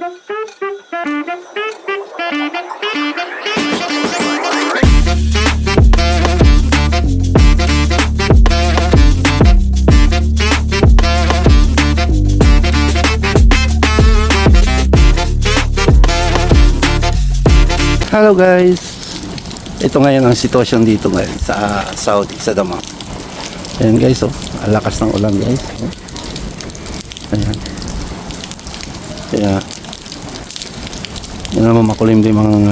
Hello guys, ito ngayon ang sitwasyon dito ngayon sa Saudi, sa Dammam. Ayan guys, oh, ang lakas ng ulan guys, oh. Ayan, kaya yun naman makulimlim ang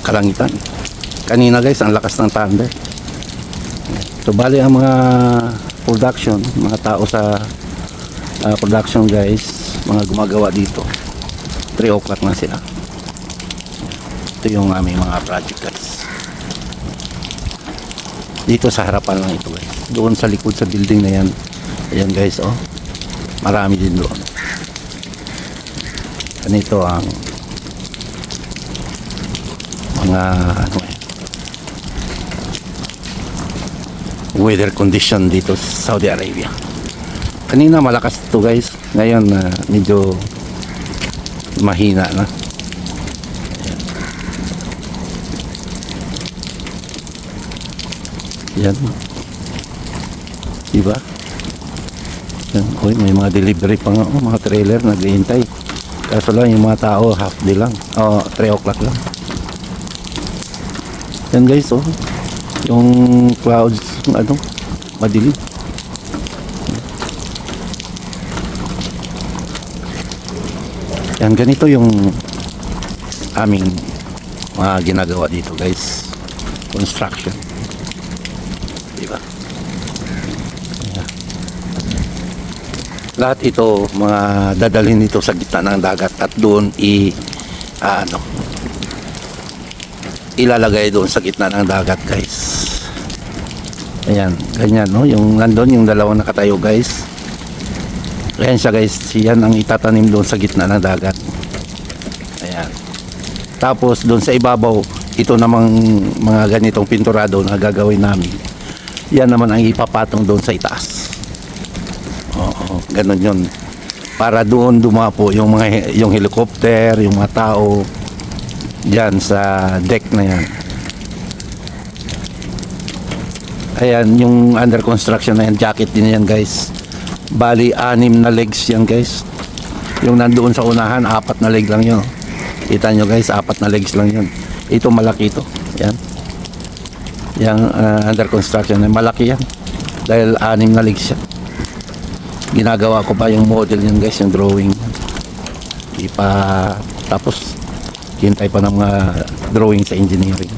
kalangitan. Kanina guys, ang lakas ng thunder. So bali ang mga production, mga tao sa production guys, mga gumagawa dito, 3 o'clock na sila. Ito yung aming mga project guys. Dito sa harapan lang ito guys. Doon sa likod sa building na yan. Ayan guys, oh. Marami din doon. Ganito ang mga weather condition dito sa Saudi Arabia. Kanina malakas ito guys. Ngayon medyo mahina na. Yan. Diba? Yan. Uy, may mga delivery pa nga. Mga trailer naghihintay. Kaso lang yung mga tao half day lang. 3 o'clock lang. Yan guys, oh. Yung clouds, madilim. Yan, ganito yung aming mga ginagawa dito guys, construction, diba? Yan. Lahat ito mga dadalhin dito sa gitna ng dagat at doon ilalagay doon sa gitna ng dagat guys. Ayan, ganyan, no? Yung nandun yung dalawang nakatayo guys. Ayan siya guys, yan ang itatanim doon sa gitna ng dagat. Ayan. Tapos doon sa ibabaw, ito namang mga ganitong pinturado na gagawin namin. Yan naman ang ipapatong doon sa itaas. Oo, ganun yun. Para doon dumapo yung helicopter, yung mga tao diyan sa deck na yan. Ayan, yung under construction na yan, jacket din yan guys. Bali 6 na legs yan guys. Yung nandoon sa unahan 4 na leg lang yun. Kita nyo guys, 4 na legs lang yun. Ito malaki ito. Yan. Yang under construction malaki yan. Dahil 6 na legs yan. Ginagawa ko pa yung model yan guys, yung drawing. Di pa tapos. Hintay pa ng mga drawing sa engineering.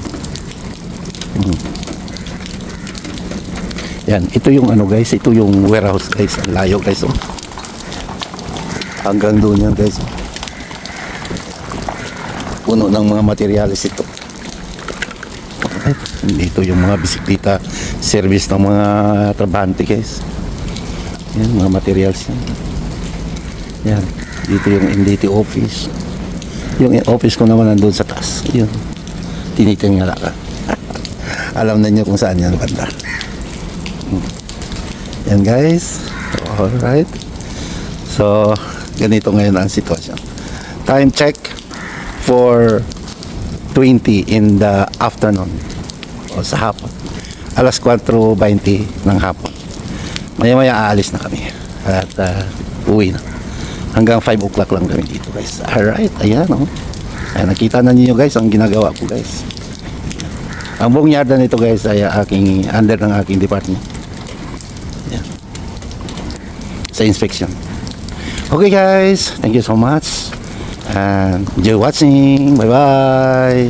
Yan, ito yung guys, ito yung warehouse guys, ang layo guys, oh. Hanggang doon yan guys, oh. Puno ng mga materials ito. Okay. Dito yung mga bisikleta, service ng mga trabahante guys. Yan, mga materials yan. Yan, dito yung NDT office. Yung office ko naman nandun sa taas. Yun, tinitingala ka. Alam na nyo kung saan yan banda. Yan guys. Alright. So ganito ngayon ang sitwasyon. Time check 4:20 in the afternoon, o sa hapon. Alas 4:20 ng hapon. Maya aalis na kami at uwi na. Hanggang 5 o'clock lang kami dito guys. Alright. Ayan, oh. Ayan, nakita na niyo guys ang ginagawa ko guys. Ang buong yarda nito guys ay under ng aking department. Sa inspection. Okay guys, thank you so much and enjoy watching. Bye bye.